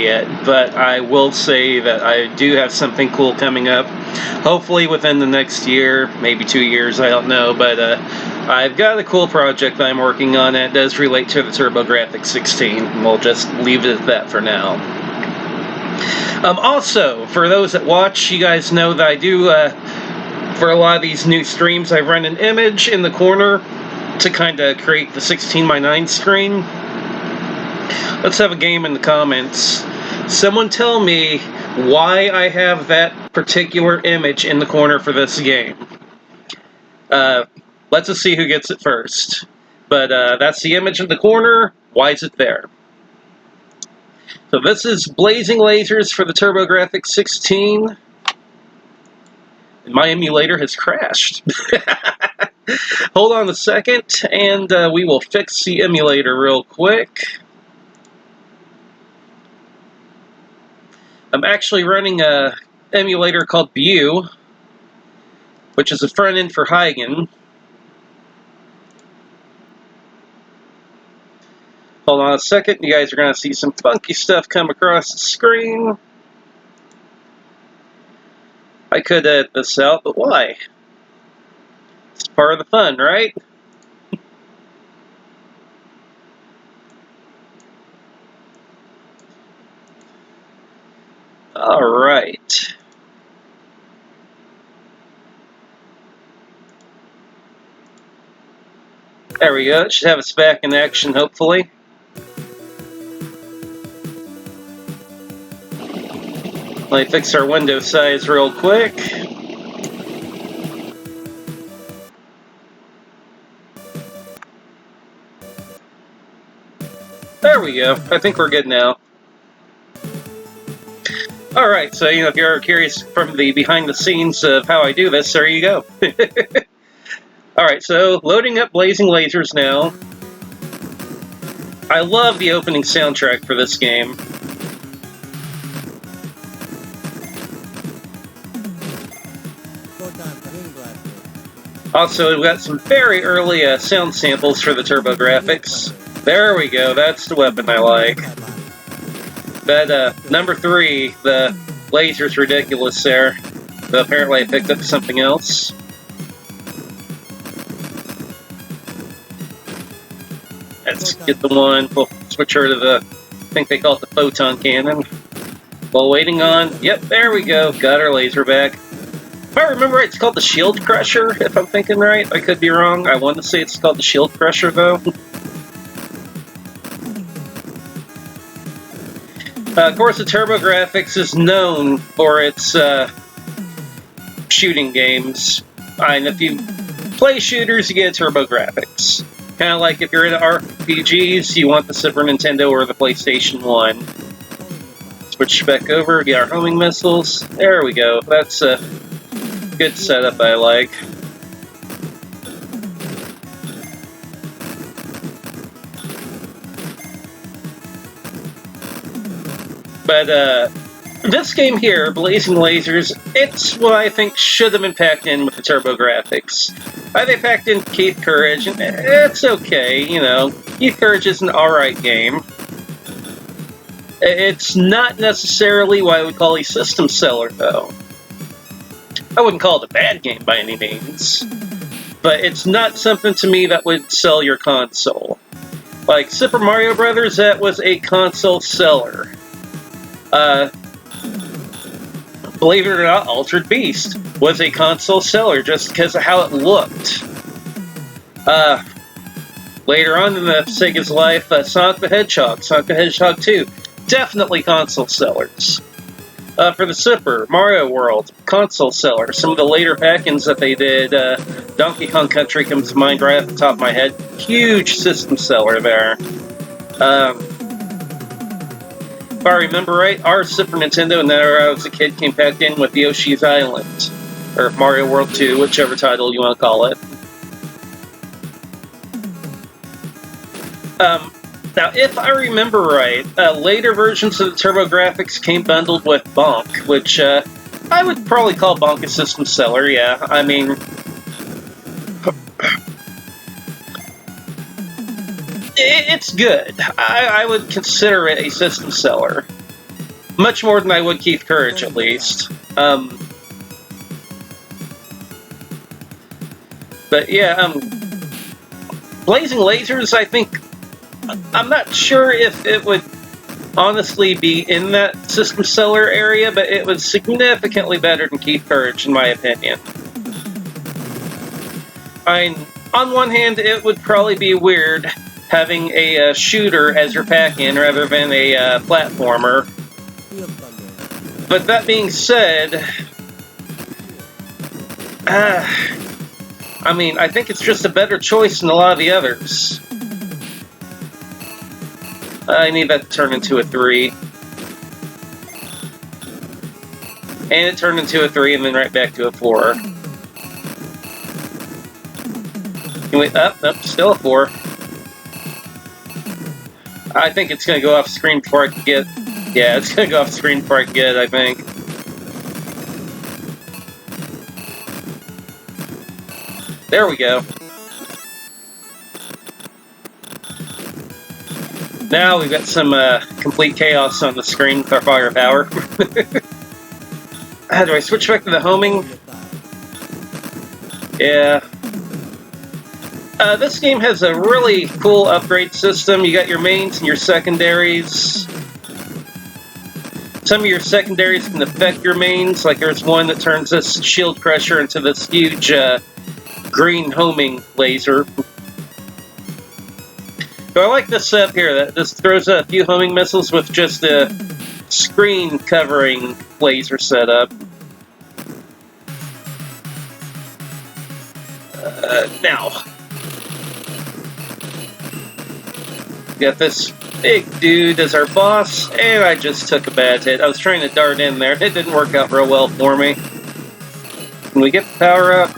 say yet, but I will say that I do have something cool coming up. Hopefully within the next year, maybe 2 years, I don't know, but I've got a cool project that I'm working on that does relate to the TurboGrafx 16, and we'll just leave it at that for now. Also, for those that watch, you guys know that I do, for a lot of these new streams, I run an image in the corner to kind of create the 16:9 screen. Let's have a game in the comments. Someone tell me why I have that particular image in the corner for this game. Let's just see who gets it first. But that's the image in the corner. Why is it there? So this is Blazing Lasers for the TurboGrafx 16. And my emulator has crashed. Hold on a second, and we will fix the emulator real quick. I'm actually running a emulator called View, which is a front end for Huygen. Hold on a second, you guys are going to see some funky stuff come across the screen. I could edit this out, but why? It's part of the fun, right? Alright. There we go. It should have us back in action, hopefully. Let me fix our window size real quick. There we go. I think we're good now. Alright, so if you're curious from the behind the scenes of how I do this, there you go. Alright, so loading up Blazing Lasers now. I love the opening soundtrack for this game. Also, we've got some very early sound samples for the TurboGrafx. There we go, that's the weapon I like. That, number 3, the laser's ridiculous there. But apparently I picked up something else. Let's get the one. We'll switch her to the, I think they call it the photon cannon. While waiting on, yep, there we go. Got our laser back. If I remember right, it's called the Shield Crusher, if I'm thinking right. I could be wrong. I want to say it's called the Shield Crusher, though. Of course, the TurboGrafx is known for its shooting games. And if you play shooters, you get TurboGrafx. Kind of like if you're into RPGs, you want the Super Nintendo or the PlayStation 1. Switch back over, get our homing missiles. There we go. That's a good setup I like. But this game here, Blazing Lasers, it's what I think should have been packed in with the TurboGrafx. They packed in Keith Courage, and it's okay, Keith Courage is an alright game. It's not necessarily what I would call a system seller, though. I wouldn't call it a bad game by any means. But it's not something to me that would sell your console. Like Super Mario Brothers, that was a console seller. Believe it or not, Altered Beast was a console seller just because of how it looked. Later on in the Sega's life, Sonic the Hedgehog 2, definitely console sellers. For the Super, Mario World, console seller. Some of the later pack-ins that they did, Donkey Kong Country comes to mind right off the top of my head. Huge system seller there. If I remember right, our Super Nintendo, and then I was a kid, came packed in with Yoshi's Island. Or Mario World 2, whichever title you want to call it. Now, if I remember right, later versions of the TurboGrafx came bundled with Bonk, which I would probably call Bonk a system seller, yeah. I mean, it's good. I would consider it a system seller. Much more than I would Keith Courage, at least. But yeah, Blazing Lasers, I think... I'm not sure if it would honestly be in that system seller area, but it was significantly better than Keith Courage, in my opinion. On one hand, it would probably be weird having a shooter as your pack-in rather than a platformer. But that being said, I mean, I think it's just a better choice than a lot of the others. I need that to turn into a 3. And it turned into a 3 and then right back to a 4. Wait, up, still a 4. I think it's going to go off screen before I can get... Yeah, it's going to go off screen before I can get it, I think. There we go. Now we've got some complete chaos on the screen with our firepower. Do I switch back to the homing? Yeah. This game has a really cool upgrade system. You got your mains and your secondaries. Some of your secondaries can affect your mains, like there's one that turns this shield crusher into this huge green homing laser. So I like this setup here, that this throws a few homing missiles with just a screen covering laser setup. Now, got this big dude as our boss, and I just took a bad hit. I was trying to dart in there. It didn't work out real well for me. Can we get the power up?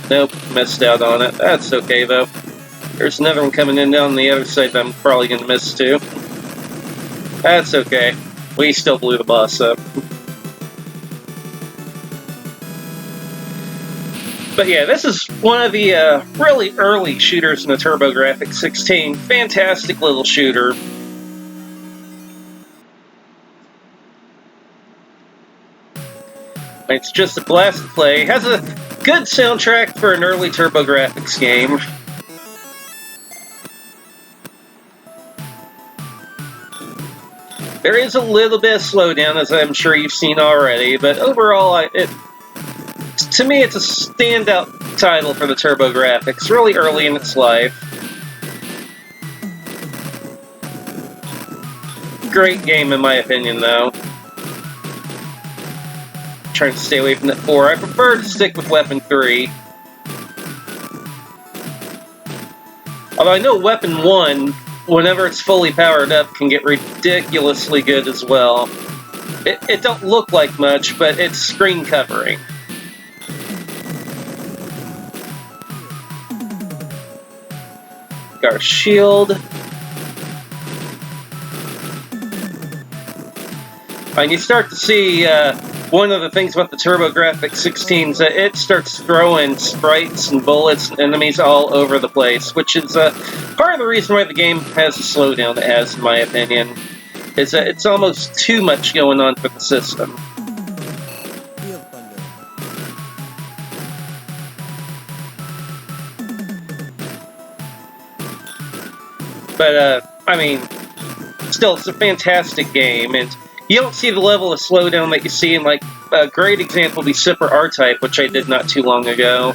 Nope, missed out on it. That's okay, though. There's another one coming in down the other side that I'm probably going to miss, too. That's okay. We still blew the boss up. But yeah, this is one of the really early shooters in the TurboGrafx 16. Fantastic little shooter. It's just a blast to play. Has a good soundtrack for an early TurboGrafx game. There is a little bit of slowdown, as I'm sure you've seen already, but overall, to me, it's a standout title for the TurboGrafx, really early in its life. Great game, in my opinion, though. Trying to stay away from that 4. I prefer to stick with Weapon 3. Although I know Weapon 1, whenever it's fully powered up, can get ridiculously good as well. It don't look like much, but it's screen covering. Our shield. And you start to see one of the things about the TurboGrafx 16 is that it starts throwing sprites and bullets and enemies all over the place, which is part of the reason why the game has the slowdown it has, in my opinion, is that it's almost too much going on for the system. But, I mean, still, it's a fantastic game, and you don't see the level of slowdown that you see in, like, a great example would be Super R-Type, which I did not too long ago.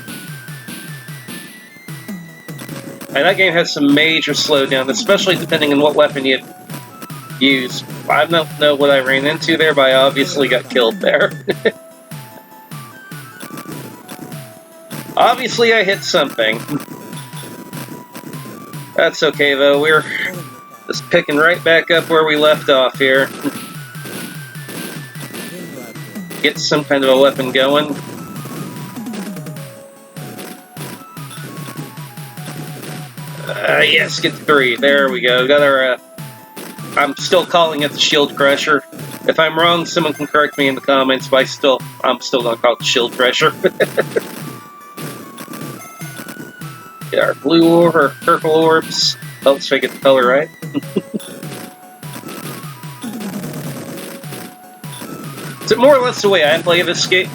And that game has some major slowdown, especially depending on what weapon you use. I don't know what I ran into there, but I obviously got killed there. Obviously, I hit something. That's okay, though. We're just picking right back up where we left off here. Get some kind of a weapon going. Yes, get 3. There we go. Got our, I'm still calling it the Shield Crusher. If I'm wrong, someone can correct me in the comments, but I'm still gonna call it the Shield Crusher. Get our blue or purple orbs. Oh, let's try to get the color right. It's more or less the way I play this game.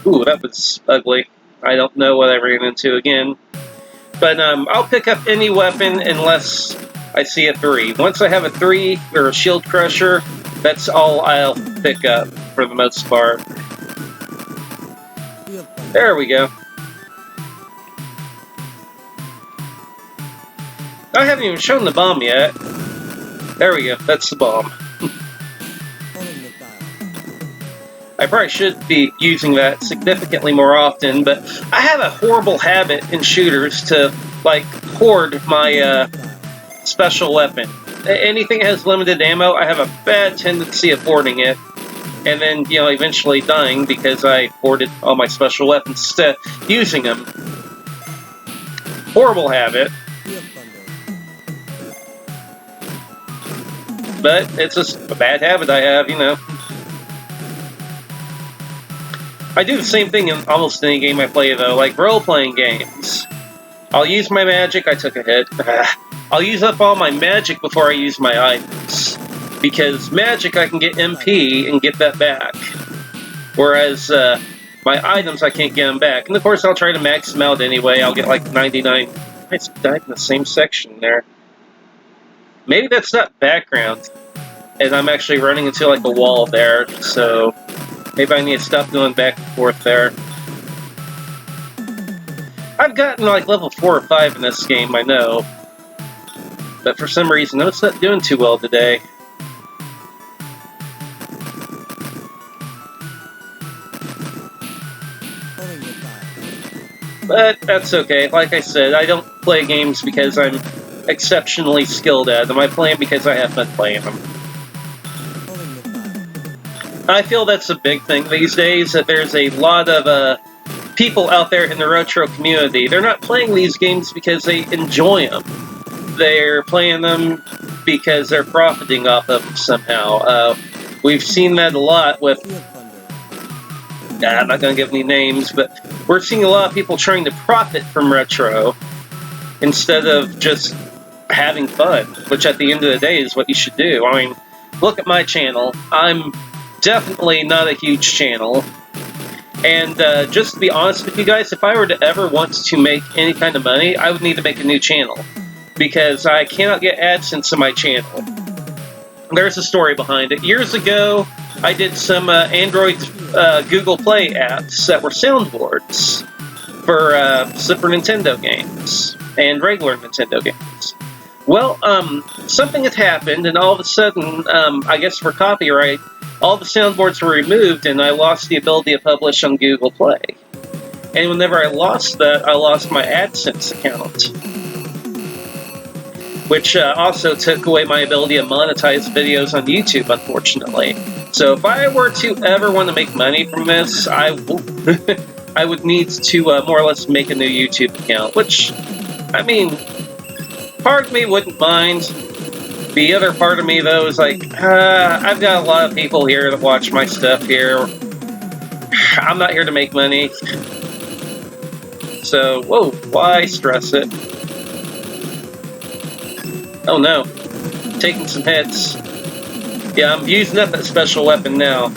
Ooh, that was ugly. I don't know what I ran into again. But I'll pick up any weapon unless I see a 3. Once I have a 3 or a shield crusher, that's all I'll pick up for the most part. There we go. I haven't even shown the bomb yet. There we go, that's the bomb. I probably should be using that significantly more often, but I have a horrible habit in shooters to, like, hoard my special weapon. Anything that has limited ammo, I have a bad tendency of hoarding it, and then, you know, eventually dying because I hoarded all my special weapons instead of using them. Horrible habit. But it's just a bad habit I have, you know. I do the same thing in almost any game I play, though, like role-playing games. I'll use my magic. I took a hit. I'll use up all my magic before I use my items. Because magic, I can get MP and get that back. Whereas my items, I can't get them back. And of course, I'll try to max them out anyway. I'll get like 99. I just died in the same section there. Maybe that's not background. And I'm actually running into like a wall there, so maybe I need to stop going back and forth there. I've gotten like level 4 or 5 in this game, I know. But for some reason, it's not doing too well today. But that's okay. Like I said, I don't play games because I'm exceptionally skilled at them. I play them because I have fun playing them. I feel that's a big thing these days, that there's a lot of people out there in the retro community. They're not playing these games because they enjoy them. They're playing them because they're profiting off of them somehow. We've seen that a lot with... I'm not going to give any names, but we're seeing a lot of people trying to profit from retro instead of just having fun, which at the end of the day is what you should do. I mean, look at my channel. I'm definitely not a huge channel. And just to be honest with you guys, if I were to ever want to make any kind of money, I would need to make a new channel. Because I cannot get AdSense on my channel. There's a story behind it. Years ago, I did some Android Google Play apps that were soundboards for Super Nintendo games and regular Nintendo games. Well, something had happened, and all of a sudden, I guess for copyright, all the soundboards were removed, and I lost the ability to publish on Google Play. And whenever I lost that, I lost my AdSense account, which also took away my ability to monetize videos on YouTube, unfortunately. So if I were to ever want to make money from this, I would need to more or less make a new YouTube account, which, I mean, part of me wouldn't mind. The other part of me, though, is like, I've got a lot of people here that watch my stuff here. I'm not here to make money. So, whoa, why stress it? Oh no, taking some hits. Yeah, I'm using up that special weapon now.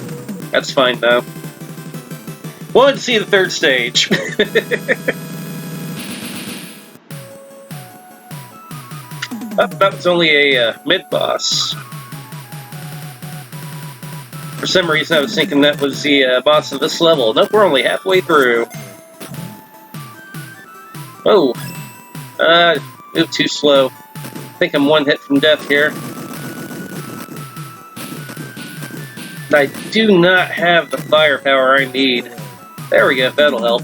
That's fine though. Wanted to see the third stage. Oh, that was only a mid-boss. For some reason I was thinking that was the boss of this level. Nope, we're only halfway through. Oh, moved too slow. I think I'm one hit from death here. I do not have the firepower I need. There we go, that'll help.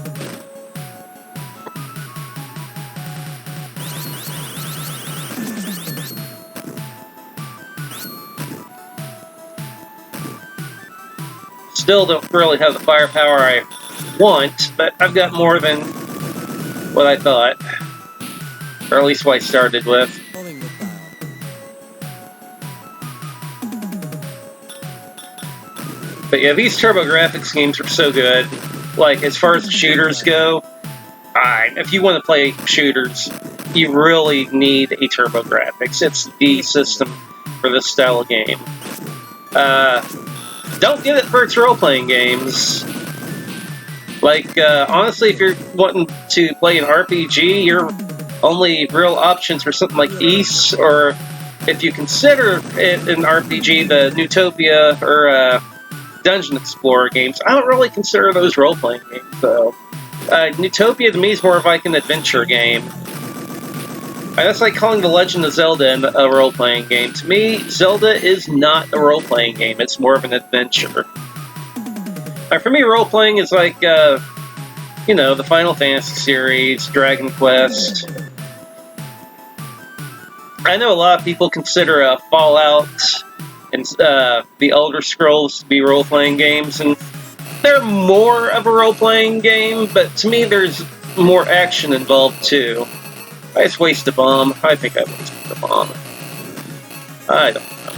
Still don't really have the firepower I want, but I've got more than what I thought. Or at least what I started with. But yeah, these TurboGrafx games are so good. Like, as far as the shooters go, if you want to play shooters, you really need a TurboGrafx. It's the system for this style of game. don't get it for its role-playing games. Like, honestly, if you're wanting to play an RPG, your only real options for something like Ys, or if you consider it an RPG, the Newtopia or Dungeon Explorer games, I don't really consider those role-playing games, though. Newtopia to me is more of like an adventure game. That's like calling The Legend of Zelda a role-playing game. To me, Zelda is not a role-playing game, it's more of an adventure. For me, role-playing is like, you know, the Final Fantasy series, Dragon Quest. I know a lot of people consider Fallout and the Elder Scrolls to be role-playing games, and they're more of a role-playing game, but to me there's more action involved too. I just wasted a bomb. I think I wasted a bomb. I don't know.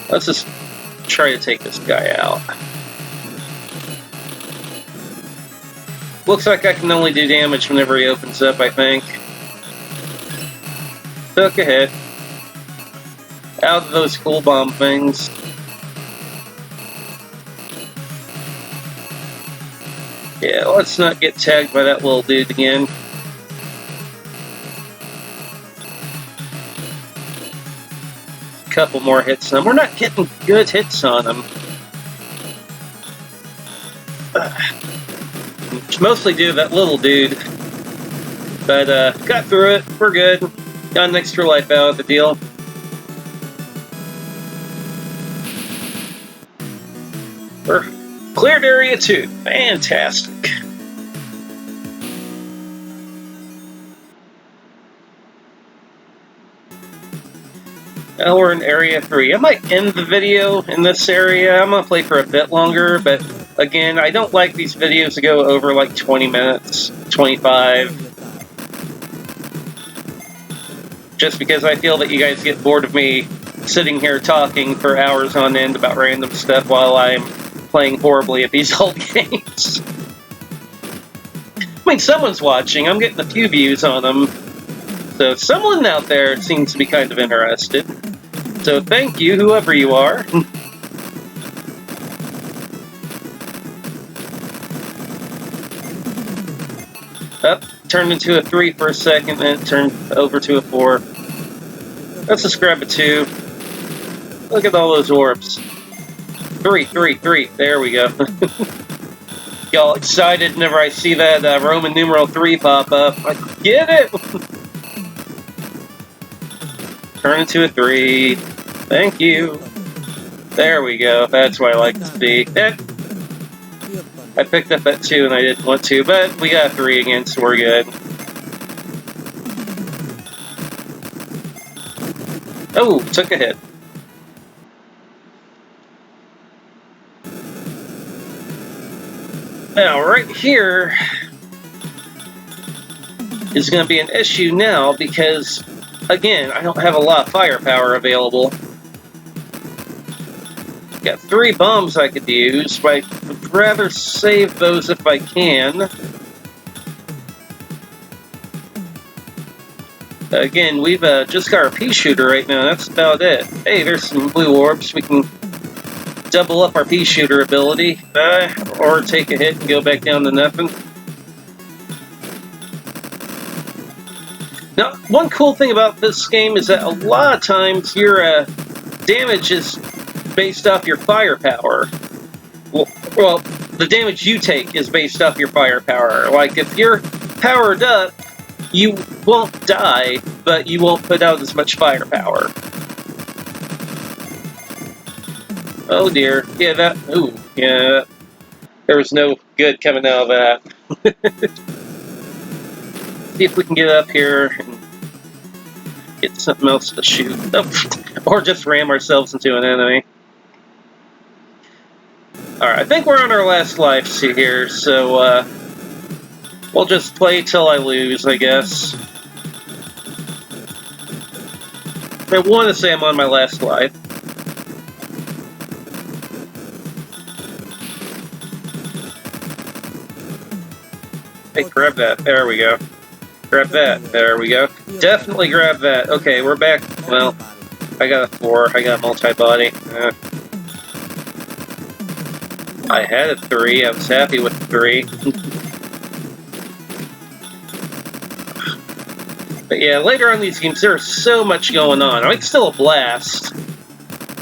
Let's just try to take this guy out. Looks like I can only do damage whenever he opens up, I think. Took a hit. Out of those cool bomb things. Yeah, let's not get tagged by that little dude again. Couple more hits on him. We're not getting good hits on him. Mostly due to that little dude. But, got through it. We're good. Got an extra life out of the deal. We're cleared area 2. Fantastic. Now we're in area 3. I might end the video in this area. I'm gonna play for a bit longer, but again, I don't like these videos to go over like 20 minutes, 25. Just because I feel that you guys get bored of me sitting here talking for hours on end about random stuff while I'm playing horribly at these old games. I mean, someone's watching. I'm getting a few views on them. So someone out there seems to be kind of interested. So thank you, whoever you are. Up, turned into a 3 for a second, then it turned over to a 4. Let's just grab a 2. Look at all those orbs. 3, 3, 3. There we go. Y'all excited whenever I see that Roman numeral 3 pop up. I get it! Turn into a 3. Thank you. There we go. That's what I like to see. I picked up that 2 and I didn't want to, but we got a 3 again, so we're good. Oh, took a hit. Now, right here is going to be an issue now because, again, I don't have a lot of firepower available. Got 3 bombs I could use, but I'd rather save those if I can. Again, we've just got our pea shooter right now, that's about it. Hey, there's some blue orbs. We can double up our pea shooter ability, or take a hit and go back down to nothing. Now, one cool thing about this game is that a lot of times your damage is based off your firepower. Well, the damage you take is based off your firepower. Like, if you're powered up, you won't die, but you won't put out as much firepower. Oh dear. Yeah, that... Ooh, yeah. There was no good coming out of that. See if we can get up here and get something else to shoot. Oh, or just ram ourselves into an enemy. Alright, I think we're on our last life here, so we'll just play till I lose, I guess. I want to say I'm on my last life. Hey, grab that. There we go. Grab that. There we go. Definitely grab that. Okay, we're back. Well, I got a 4. I got multi-body. I had a 3. I was happy with the 3. But yeah, later on in these games, there's so much going on. I mean, it's still a blast.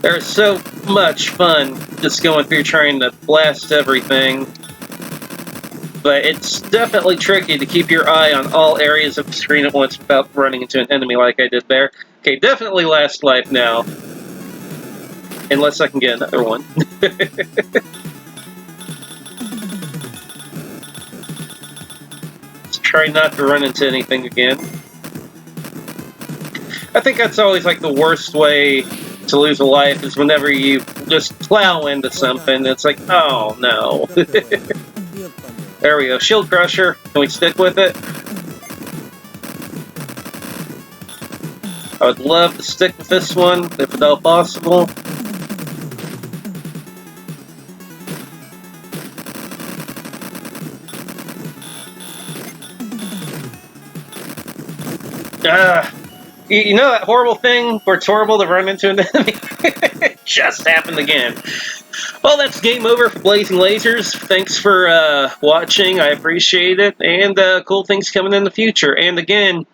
There's so much fun just going through trying to blast everything. But it's definitely tricky to keep your eye on all areas of the screen at once without running into an enemy like I did there. Okay, definitely last life now. Unless I can get another one. Let's try not to run into anything again. I think that's always like the worst way to lose a life is whenever you just plow into something. It's like, oh no. There we go. Shield Crusher. Can we stick with it? I would love to stick with this one, if at all possible. You know that horrible thing where it's horrible to run into an enemy? It just happened again. Well, that's game over for Blazing Lasers. Thanks for watching. I appreciate it. And cool things coming in the future. And again,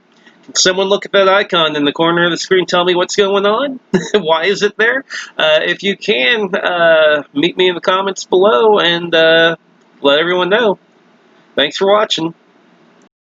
can someone look at that icon in the corner of the screen and tell me what's going on? Why is it there? If you can, meet me in the comments below and let everyone know. Thanks for watching.